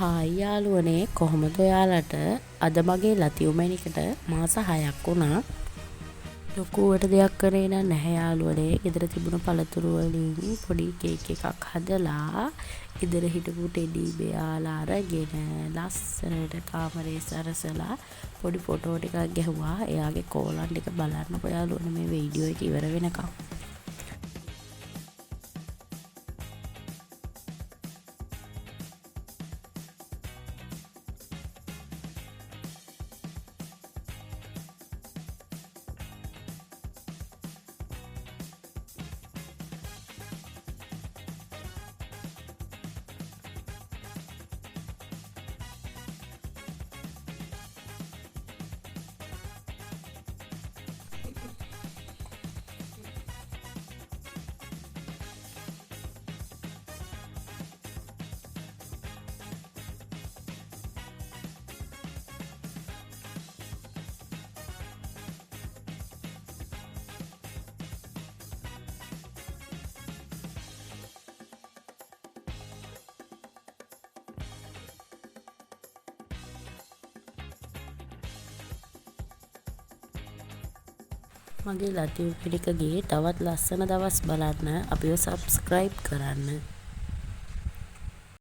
Hi යාළුවනේ කොහොමද ඔයාලට අද මගේ ලතියුමැනිකට මාස 6ක් වුණා. ලොකුවට දෙයක් කරේ නැහැ යාළුවනේ. ගෙදර තිබුණු පළතුරු වලින් පොඩි කේක් එකක් හදලා ගෙදර හිටපු ටෙඩි බෙයාලා අරගෙන ලස්සනට කාමරේ සරසලා පොඩි ෆොටෝ ටිකක් ගැහුවා. එයාගේ කෝලම් ටික බලන්නකෝ යාළුවනේ මේ වීඩියෝ එක ඉවර වෙනකම්. මගේ ලතියුපිටිකගේ තවත් ලස්සන දවස් බලන්න අපිව සබ්ස්ක්‍රයිබ් කරන්න.